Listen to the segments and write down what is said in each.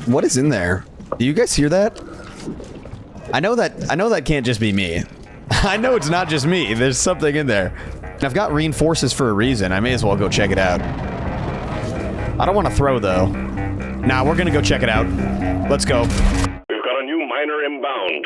What is in there? Do you guys hear that? I know that can't just be me. I know it's not just me. There's something in there. And I've got reinforces for a reason. I may as well go check it out. I don't want to throw, though. Nah, we're gonna go check it out. Let's go. We've got a new miner inbound.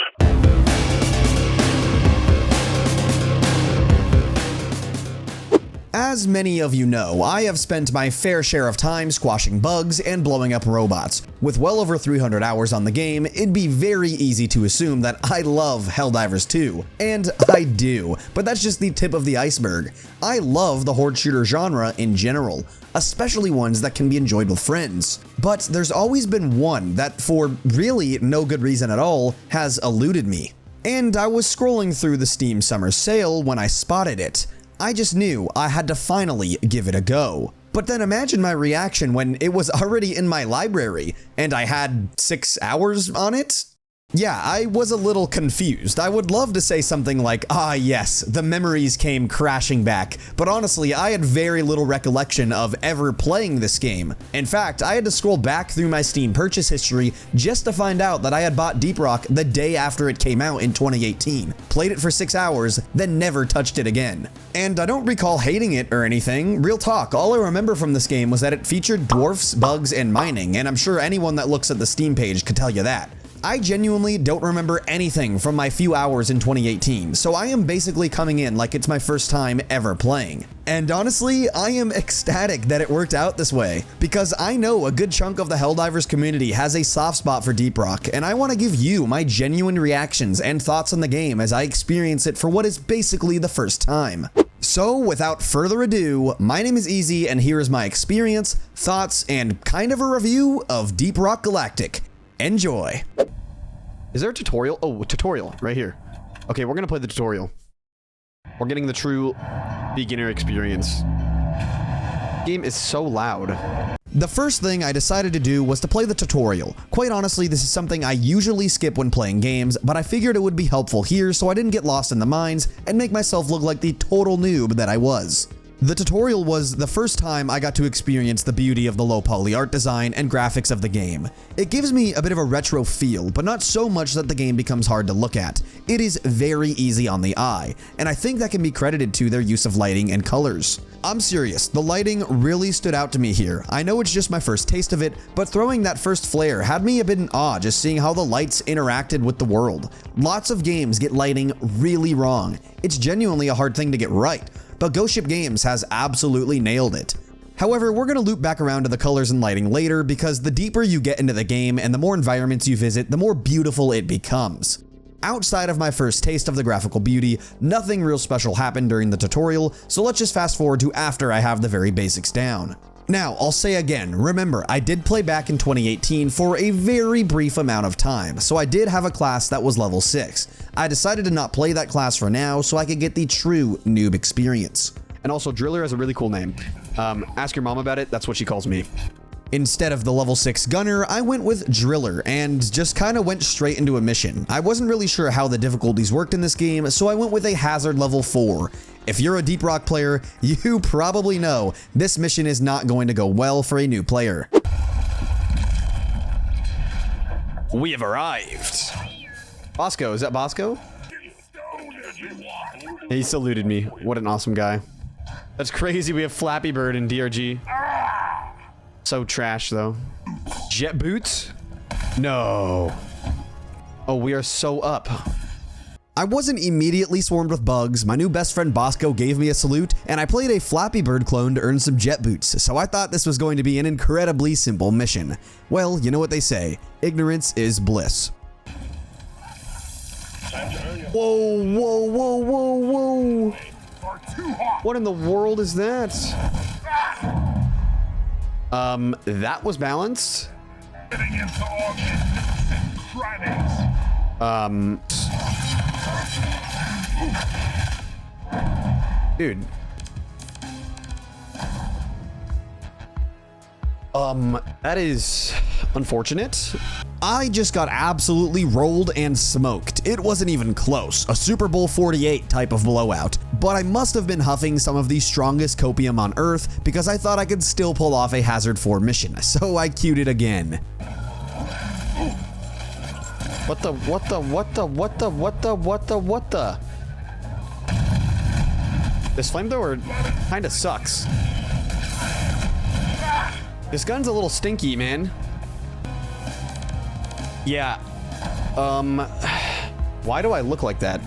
As many of you know, I have spent my fair share of time squashing bugs and blowing up robots. With well over 300 hours on the game, it'd be very easy to assume that I love Helldivers 2. And I do, but that's just the tip of the iceberg. I love the horde shooter genre in general, especially ones that can be enjoyed with friends. But there's always been one that, for really no good reason at all, has eluded me. And I was scrolling through the Steam Summer Sale when I spotted it. I just knew I had to finally give it a go. But then imagine my reaction when it was already in my library and I had 6 hours on it? Yeah, I was a little confused. I would love to say something like, ah yes, the memories came crashing back, but honestly, I had very little recollection of ever playing this game. In fact, I had to scroll back through my Steam purchase history just to find out that I had bought Deep Rock the day after it came out in 2018, played it for 6 hours, then never touched it again. And I don't recall hating it or anything. Real talk, all I remember from this game was that it featured dwarfs, bugs, and mining, and I'm sure anyone that looks at the Steam page could tell you that. I genuinely don't remember anything from my few hours in 2018, so I am basically coming in like it's my first time ever playing. And honestly, I am ecstatic that it worked out this way, because I know a good chunk of the Helldivers community has a soft spot for Deep Rock, and I want to give you my genuine reactions and thoughts on the game as I experience it for what is basically the first time. So without further ado, my name is Easy, and here is my experience, thoughts, and kind of a review of Deep Rock Galactic. Enjoy. Is there a tutorial? Oh, tutorial right here. Okay, we're gonna play the tutorial. We're getting the true beginner experience. Game is so loud. The first thing I decided to do was to play the tutorial. Quite honestly, this is something I usually skip when playing games, but I figured it would be helpful here so I didn't get lost in the mines and make myself look like the total noob that I was. The tutorial was the first time I got to experience the beauty of the low poly art design and graphics of the game. It gives me a bit of a retro feel, but not so much that the game becomes hard to look at. It is very easy on the eye, and I think that can be credited to their use of lighting and colors. I'm serious, the lighting really stood out to me here. I know it's just my first taste of it, but throwing that first flare had me a bit in awe just seeing how the lights interacted with the world. Lots of games get lighting really wrong. It's genuinely a hard thing to get right. But Ghost Ship Games has absolutely nailed it. However, we're going to loop back around to the colors and lighting later because the deeper you get into the game and the more environments you visit, the more beautiful it becomes. Outside of my first taste of the graphical beauty, nothing real special happened during the tutorial, so let's just fast forward to after I have the very basics down. Now, I'll say again, remember, I did play back in 2018 for a very brief amount of time, so I did have a class that was level 6. I decided to not play that class for now so I could get the true noob experience. And also, Driller has a really cool name. Ask your mom about it, that's what she calls me. Instead of the level 6 gunner, I went with Driller and just kind of went straight into a mission. I wasn't really sure how the difficulties worked in this game, so I went with a hazard level 4. If you're a Deep Rock player, you probably know this mission is not going to go well for a new player. We have arrived. Bosco, is that Bosco? He saluted me. What an awesome guy. That's crazy, we have Flappy Bird in DRG. So trash though. Jet boots? No. Oh, we are so up. I wasn't immediately swarmed with bugs. My new best friend Bosco gave me a salute, and I played a Flappy Bird clone to earn some jet boots, so I thought this was going to be an incredibly simple mission. Well, you know what they say, ignorance is bliss. Whoa, whoa, whoa, whoa, whoa. What in the world is that? That was balanced. Dude. That is unfortunate. I just got absolutely rolled and smoked. It wasn't even close, a Super Bowl 48 type of blowout. But I must have been huffing some of the strongest copium on Earth because I thought I could still pull off a Hazard 4 mission, so I queued it again. What the? This flamethrower kinda sucks. This gun's a little stinky, man. Yeah. Why do I look like that?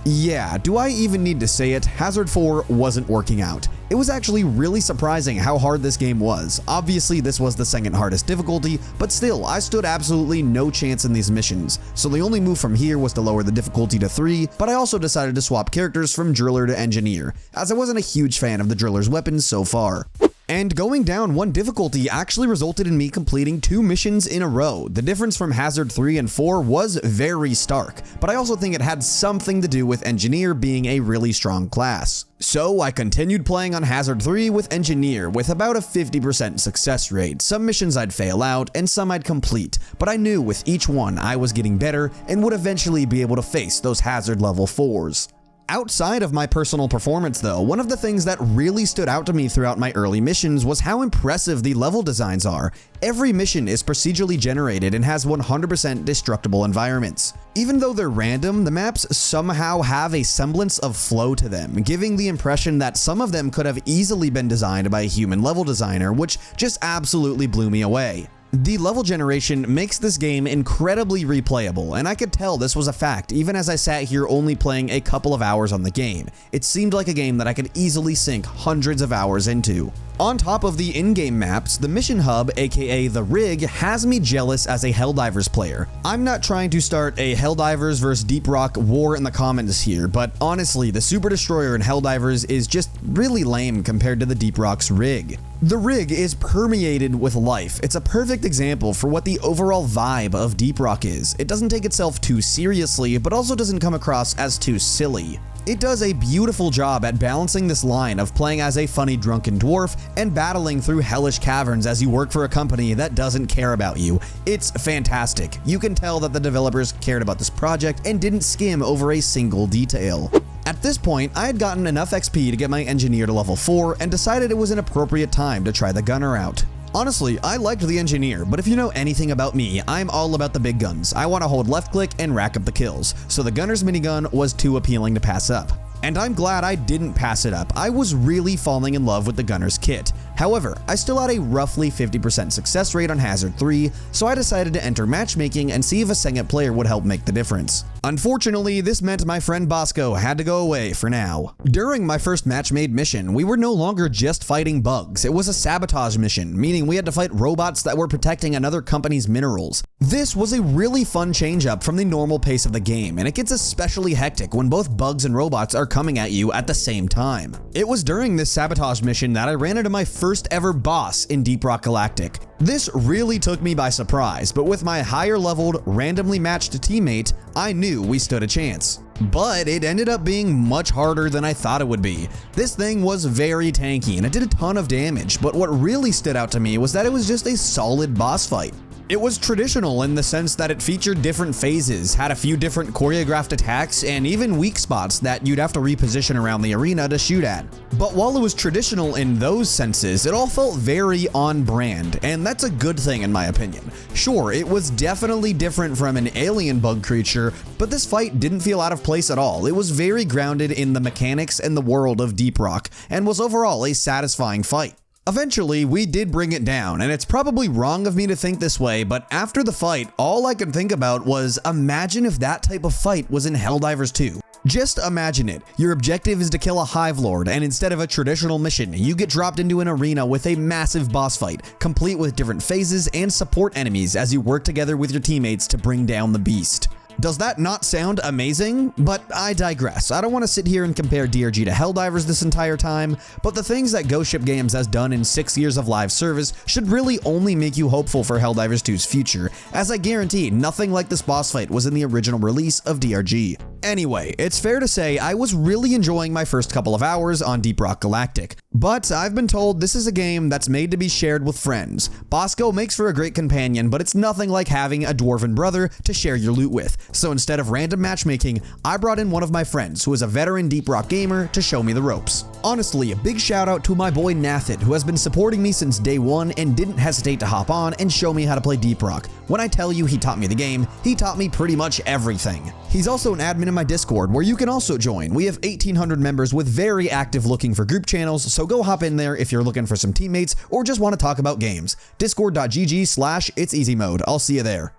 Yeah, do I even need to say it? Hazard 4 wasn't working out. It was actually really surprising how hard this game was. Obviously, this was the second hardest difficulty, but still, I stood absolutely no chance in these missions. So the only move from here was to lower the difficulty to 3, but I also decided to swap characters from Driller to Engineer, as I wasn't a huge fan of the Driller's weapons so far. And going down one difficulty actually resulted in me completing 2 missions in a row. The difference from Hazard 3 and 4 was very stark, but I also think it had something to do with Engineer being a really strong class. So I continued playing on Hazard 3 with Engineer with about a 50% success rate. Some missions I'd fail out and some I'd complete, but I knew with each one I was getting better and would eventually be able to face those Hazard level 4s. Outside of my personal performance though, one of the things that really stood out to me throughout my early missions was how impressive the level designs are. Every mission is procedurally generated and has 100% destructible environments. Even though they're random, the maps somehow have a semblance of flow to them, giving the impression that some of them could have easily been designed by a human level designer, which just absolutely blew me away. The level generation makes this game incredibly replayable, and I could tell this was a fact even as I sat here only playing a couple of hours on the game. It seemed like a game that I could easily sink hundreds of hours into. On top of the in-game maps, the mission hub, aka the rig, has me jealous as a Helldivers player. I'm not trying to start a Helldivers vs Deep Rock war in the comments here, but honestly, the Super Destroyer in Helldivers is just really lame compared to the Deep Rock's rig. The rig is permeated with life. It's a perfect example for what the overall vibe of Deep Rock is. It doesn't take itself too seriously, but also doesn't come across as too silly. It does a beautiful job at balancing this line of playing as a funny drunken dwarf and battling through hellish caverns as you work for a company that doesn't care about you. It's fantastic. You can tell that the developers cared about this project and didn't skim over a single detail. At this point, I had gotten enough XP to get my Engineer to level 4 and decided it was an appropriate time to try the Gunner out. Honestly, I liked the Engineer, but if you know anything about me, I'm all about the big guns. I want to hold left click and rack up the kills, so the Gunner's minigun was too appealing to pass up. And I'm glad I didn't pass it up. I was really falling in love with the Gunner's kit. However, I still had a roughly 50% success rate on Hazard 3, so I decided to enter matchmaking and see if a second player would help make the difference. Unfortunately, this meant my friend Bosco had to go away for now. During my first match-made mission, we were no longer just fighting bugs. It was a sabotage mission, meaning we had to fight robots that were protecting another company's minerals. This was a really fun change-up from the normal pace of the game, and it gets especially hectic when both bugs and robots are coming at you at the same time. It was during this sabotage mission that I ran into my first ever boss in Deep Rock Galactic. This really took me by surprise, but with my higher leveled, randomly matched teammate, I knew we stood a chance. But it ended up being much harder than I thought it would be. This thing was very tanky and it did a ton of damage, but what really stood out to me was that it was just a solid boss fight. It was traditional in the sense that it featured different phases, had a few different choreographed attacks, and even weak spots that you'd have to reposition around the arena to shoot at. But while it was traditional in those senses, it all felt very on brand, and that's a good thing in my opinion. Sure, it was definitely different from an alien bug creature, but this fight didn't feel out of place at all. It was very grounded in the mechanics and the world of Deep Rock, and was overall a satisfying fight. Eventually, we did bring it down, and it's probably wrong of me to think this way, but after the fight, all I could think about was imagine if that type of fight was in Helldivers 2. Just imagine it. Your objective is to kill a Hive Lord, and instead of a traditional mission, you get dropped into an arena with a massive boss fight, complete with different phases and support enemies as you work together with your teammates to bring down the beast. Does that not sound amazing? But I digress. I don't want to sit here and compare DRG to Helldivers this entire time, but the things that Ghost Ship Games has done in 6 years of live service should really only make you hopeful for Helldivers 2's future, as I guarantee nothing like this boss fight was in the original release of DRG. Anyway, it's fair to say I was really enjoying my first couple of hours on Deep Rock Galactic, but I've been told this is a game that's made to be shared with friends. Bosco makes for a great companion, but it's nothing like having a dwarven brother to share your loot with, so instead of random matchmaking, I brought in one of my friends who is a veteran Deep Rock gamer to show me the ropes. Honestly, a big shout out to my boy Nathan, who has been supporting me since day one and didn't hesitate to hop on and show me how to play Deep Rock. When I tell you he taught me the game, he taught me pretty much everything. He's also an admin in my Discord, where you can also join. We have 1,800 members with very active looking for group channels, so go hop in there if you're looking for some teammates or just want to talk about games. Discord.gg/it'seasymode. I'll see you there.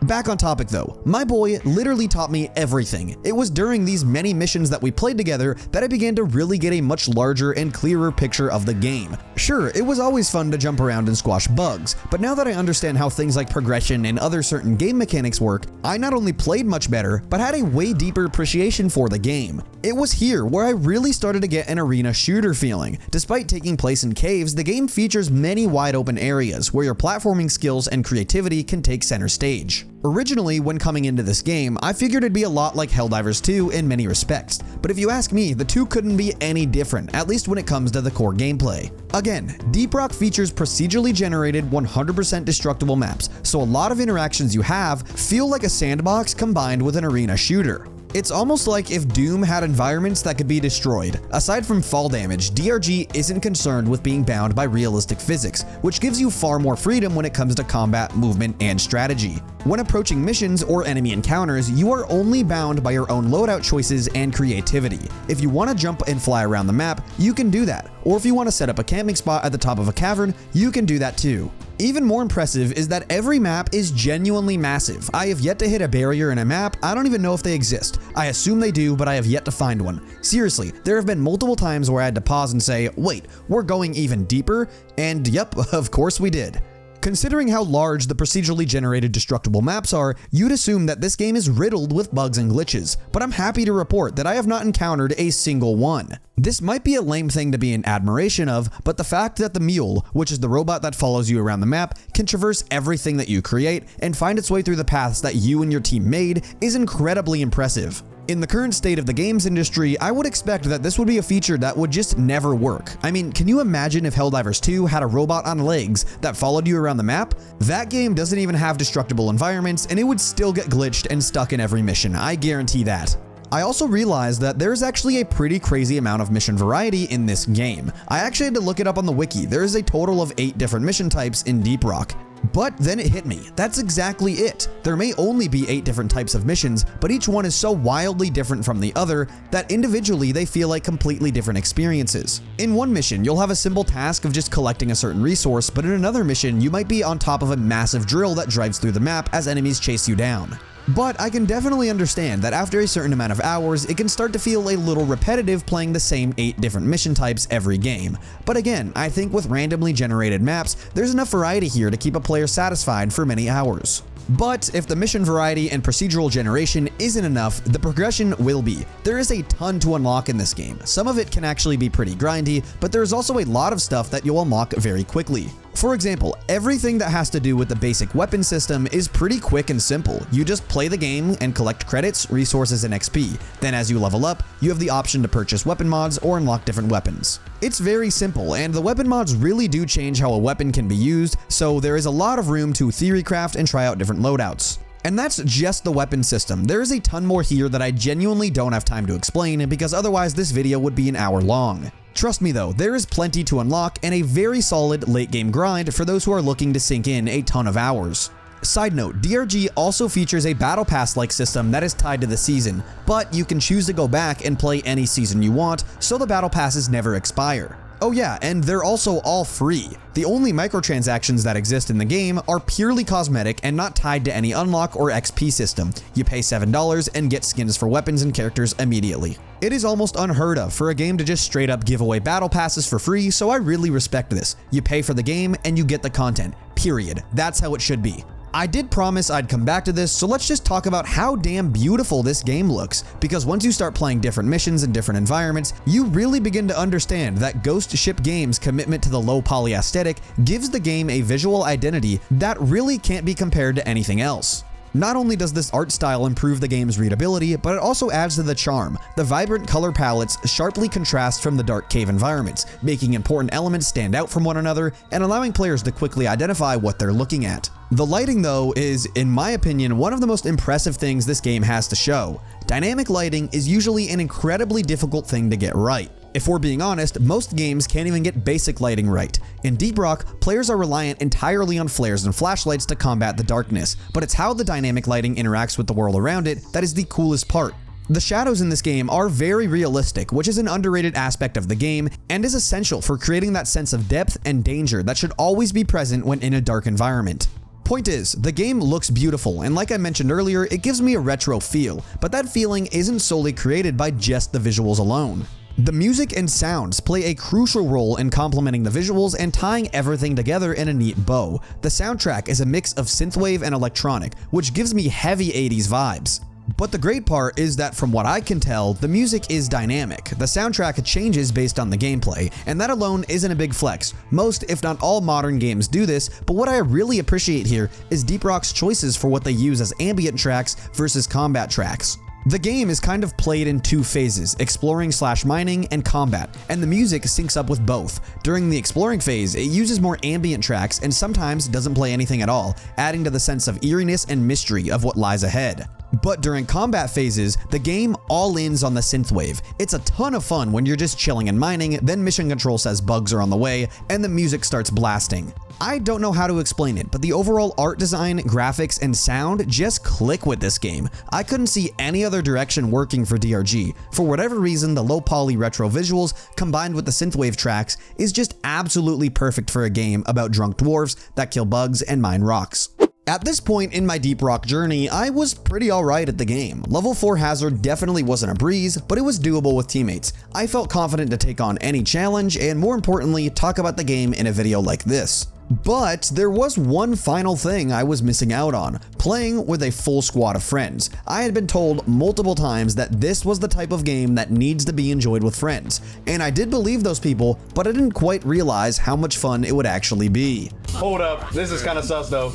Back on topic though, my boy literally taught me everything. It was during these many missions that we played together that I began to really get a much larger and clearer picture of the game. Sure, it was always fun to jump around and squash bugs, but now that I understand how things like progression and other certain game mechanics work, I not only played much better, but had a way deeper appreciation for the game. It was here where I really started to get an arena shooter feeling. Despite taking place in caves, the game features many wide open areas where your platforming skills and creativity can take center stage. Originally, when coming into this game, I figured it'd be a lot like Helldivers 2 in many respects, but if you ask me, the two couldn't be any different, at least when it comes to the core gameplay. Again, Deep Rock features procedurally generated 100% destructible maps, so a lot of interactions you have feel like a sandbox combined with an arena shooter. It's almost like if Doom had environments that could be destroyed. Aside from fall damage, DRG isn't concerned with being bound by realistic physics, which gives you far more freedom when it comes to combat, movement, and strategy. When approaching missions or enemy encounters, you are only bound by your own loadout choices and creativity. If you want to jump and fly around the map, you can do that, or if you want to set up a camping spot at the top of a cavern, you can do that too. Even more impressive is that every map is genuinely massive. I have yet to hit a barrier in a map. I don't even know if they exist. I assume they do, but I have yet to find one. Seriously, there have been multiple times where I had to pause and say, wait, we're going even deeper? And yep, of course we did. Considering how large the procedurally generated destructible maps are, you'd assume that this game is riddled with bugs and glitches, but I'm happy to report that I have not encountered a single one. This might be a lame thing to be in admiration of, but the fact that the mule, which is the robot that follows you around the map, can traverse everything that you create and find its way through the paths that you and your team made is incredibly impressive. In the current state of the games industry, I would expect that this would be a feature that would just never work. I mean, can you imagine if Helldivers 2 had a robot on legs that followed you around the map? That game doesn't even have destructible environments, and it would still get glitched and stuck in every mission, I guarantee that. I also realized that there's actually a pretty crazy amount of mission variety in this game. I actually had to look it up on the wiki. There is a total of 8 different mission types in Deep Rock. But then it hit me. That's exactly it. There may only be 8 different types of missions, but each one is so wildly different from the other that individually they feel like completely different experiences. In one mission, you'll have a simple task of just collecting a certain resource, but in another mission, you might be on top of a massive drill that drives through the map as enemies chase you down. But I can definitely understand that after a certain amount of hours, it can start to feel a little repetitive playing the same 8 different mission types every game. But again, I think with randomly generated maps, there's enough variety here to keep a player satisfied for many hours. But if the mission variety and procedural generation isn't enough, the progression will be. There is a ton to unlock in this game. Some of it can actually be pretty grindy, but there's also a lot of stuff that you'll unlock very quickly. For example, everything that has to do with the basic weapon system is pretty quick and simple. You just play the game and collect credits, resources, and XP. Then as you level up, you have the option to purchase weapon mods or unlock different weapons. It's very simple, and the weapon mods really do change how a weapon can be used, so there is a lot of room to theory craft and try out different loadouts. And that's just the weapon system. There is a ton more here that I genuinely don't have time to explain because otherwise this video would be an hour long. Trust me though, there is plenty to unlock and a very solid late game grind for those who are looking to sink in a ton of hours. Side note, DRG also features a battle pass-like system that is tied to the season, but you can choose to go back and play any season you want, so the battle passes never expire. Oh yeah, and they're also all free. The only microtransactions that exist in the game are purely cosmetic and not tied to any unlock or XP system. You pay $7 and get skins for weapons and characters immediately. It is almost unheard of for a game to just straight up give away battle passes for free, so I really respect this. You pay for the game and you get the content, period. That's how it should be. I did promise I'd come back to this, so let's just talk about how damn beautiful this game looks, because once you start playing different missions and different environments, you really begin to understand that Ghost Ship Games' commitment to the low poly aesthetic gives the game a visual identity that really can't be compared to anything else. Not only does this art style improve the game's readability, but it also adds to the charm. The vibrant color palettes sharply contrast from the dark cave environments, making important elements stand out from one another and allowing players to quickly identify what they're looking at. The lighting, though, is, in my opinion, one of the most impressive things this game has to show. Dynamic lighting is usually an incredibly difficult thing to get right. If we're being honest, most games can't even get basic lighting right. In Deep Rock, players are reliant entirely on flares and flashlights to combat the darkness, but it's how the dynamic lighting interacts with the world around it that is the coolest part. The shadows in this game are very realistic, which is an underrated aspect of the game and is essential for creating that sense of depth and danger that should always be present when in a dark environment. Point is, the game looks beautiful, and like I mentioned earlier, it gives me a retro feel, but that feeling isn't solely created by just the visuals alone. The music and sounds play a crucial role in complementing the visuals and tying everything together in a neat bow. The soundtrack is a mix of synthwave and electronic, which gives me heavy 80s vibes. But the great part is that from what I can tell, the music is dynamic. The soundtrack changes based on the gameplay, and that alone isn't a big flex. Most, if not all, modern games do this, but what I really appreciate here is Deep Rock's choices for what they use as ambient tracks versus combat tracks. The game is kind of played in two phases, exploring/mining and combat, and the music syncs up with both. During the exploring phase, it uses more ambient tracks and sometimes doesn't play anything at all, adding to the sense of eeriness and mystery of what lies ahead. But during combat phases, the game all-ins on the synthwave. It's a ton of fun when you're just chilling and mining, then mission control says bugs are on the way, and the music starts blasting. I don't know how to explain it, but the overall art design, graphics, and sound just click with this game. I couldn't see any other direction working for DRG. For whatever reason, the low-poly retro visuals combined with the synthwave tracks is just absolutely perfect for a game about drunk dwarves that kill bugs and mine rocks. At this point in my Deep Rock journey, I was pretty alright at the game. Level 4 Hazard definitely wasn't a breeze, but it was doable with teammates. I felt confident to take on any challenge and, more importantly, talk about the game in a video like this. But there was one final thing I was missing out on: playing with a full squad of friends. I had been told multiple times that this was the type of game that needs to be enjoyed with friends, and I did believe those people, but I didn't quite realize how much fun it would actually be. Hold up, this is kind of sus though.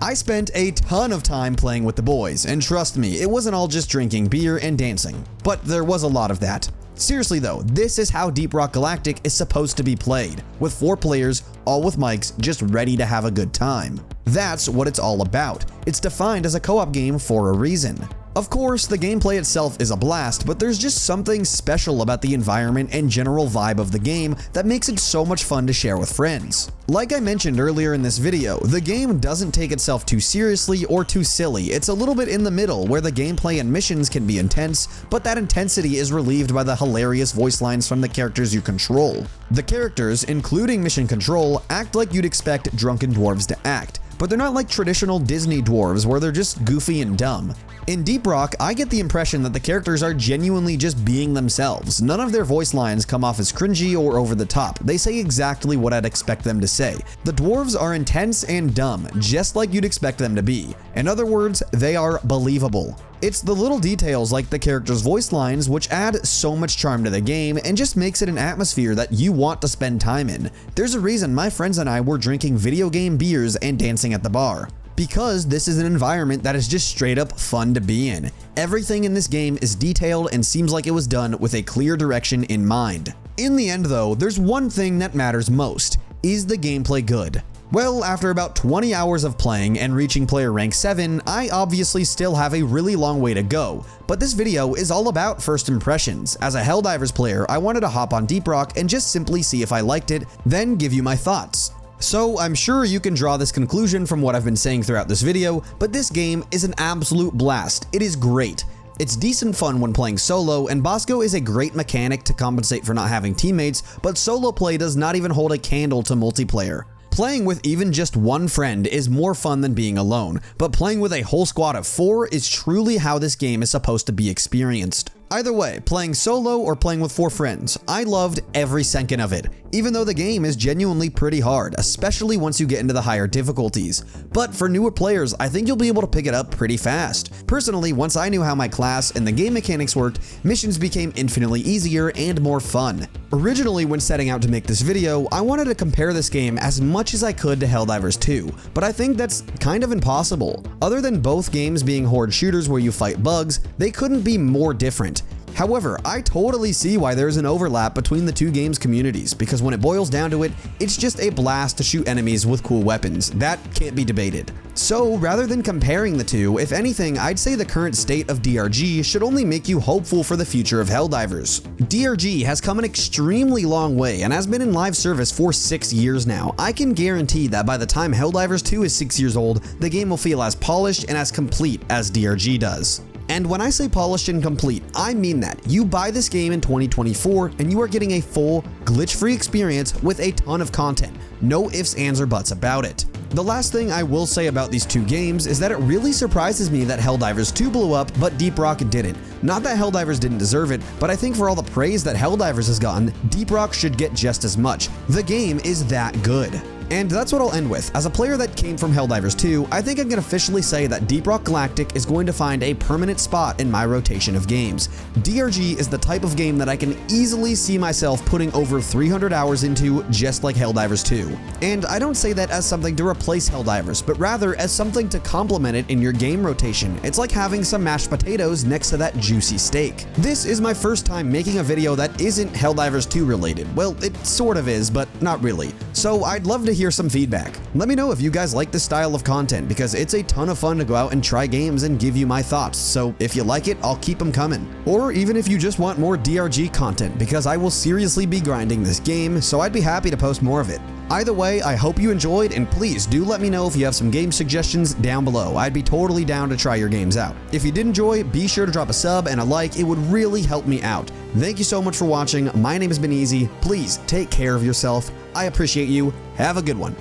I spent a ton of time playing with the boys, and trust me, it wasn't all just drinking beer and dancing, but there was a lot of that. Seriously though, this is how Deep Rock Galactic is supposed to be played, with 4 players, all with mics, just ready to have a good time. That's what it's all about. It's defined as a co-op game for a reason. Of course, the gameplay itself is a blast, but there's just something special about the environment and general vibe of the game that makes it so much fun to share with friends. Like I mentioned earlier in this video, the game doesn't take itself too seriously or too silly. It's a little bit in the middle, where the gameplay and missions can be intense, but that intensity is relieved by the hilarious voice lines from the characters you control. The characters, including Mission Control, act like you'd expect drunken dwarves to act, but they're not like traditional Disney dwarves where they're just goofy and dumb. In Deep Rock, I get the impression that the characters are genuinely just being themselves. None of their voice lines come off as cringy or over the top. They say exactly what I'd expect them to say. The dwarves are intense and dumb, just like you'd expect them to be. In other words, they are believable. It's the little details like the characters' voice lines which add so much charm to the game and just makes it an atmosphere that you want to spend time in. There's a reason my friends and I were drinking video game beers and dancing at the bar. Because this is an environment that is just straight up fun to be in. Everything in this game is detailed and seems like it was done with a clear direction in mind. In the end though, there's one thing that matters most. Is the gameplay good? Well, after about 20 hours of playing and reaching player rank 7, I obviously still have a really long way to go, but this video is all about first impressions. As a Helldivers player, I wanted to hop on Deep Rock and just simply see if I liked it, then give you my thoughts. So I'm sure you can draw this conclusion from what I've been saying throughout this video, but this game is an absolute blast. It is great. It's decent fun when playing solo, and Bosco is a great mechanic to compensate for not having teammates, but solo play does not even hold a candle to multiplayer. Playing with even just one friend is more fun than being alone, but playing with a whole squad of 4 is truly how this game is supposed to be experienced. Either way, playing solo or playing with 4 friends, I loved every second of it, even though the game is genuinely pretty hard, especially once you get into the higher difficulties. But for newer players, I think you'll be able to pick it up pretty fast. Personally, once I knew how my class and the game mechanics worked, missions became infinitely easier and more fun. Originally, when setting out to make this video, I wanted to compare this game as much as I could to Helldivers 2, but I think that's kind of impossible. Other than both games being horde shooters where you fight bugs, they couldn't be more different. However, I totally see why there's an overlap between the two games' communities, because when it boils down to it, it's just a blast to shoot enemies with cool weapons. That can't be debated. So, rather than comparing the two, if anything, I'd say the current state of DRG should only make you hopeful for the future of Helldivers. DRG has come an extremely long way and has been in live service for 6 years now. I can guarantee that by the time Helldivers 2 is 6 years old, the game will feel as polished and as complete as DRG does. And when I say polished and complete, I mean that. You buy this game in 2024 and you are getting a full, glitch-free experience with a ton of content. No ifs, ands, or buts about it. The last thing I will say about these two games is that it really surprises me that Helldivers 2 blew up, but Deep Rock didn't. Not that Helldivers didn't deserve it, but I think for all the praise that Helldivers has gotten, Deep Rock should get just as much. The game is that good. And that's what I'll end with. As a player that came from Helldivers 2, I think I can officially say that Deep Rock Galactic is going to find a permanent spot in my rotation of games. DRG is the type of game that I can easily see myself putting over 300 hours into, just like Helldivers 2. And I don't say that as something to replace Helldivers, but rather as something to complement it in your game rotation. It's like having some mashed potatoes next to that juicy steak. This is my first time making a video that isn't Helldivers 2 related. Well, it sort of is, but not really. So I'd love to hear some feedback. Let me know if you guys like this style of content, because it's a ton of fun to go out and try games and give you my thoughts. So if you like it, I'll keep them coming. Or even if you just want more DRG content, because I will seriously be grinding this game, so I'd be happy to post more of it. Either way, I hope you enjoyed, and please do let me know if you have some game suggestions down below. I'd be totally down to try your games out. If you did enjoy, be sure to drop a sub and a like. It would really help me out. Thank you so much for watching. My name has been Easy. Please take care of yourself. I appreciate you. Have a good one.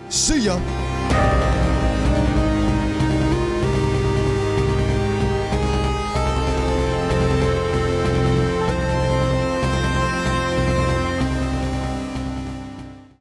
See ya!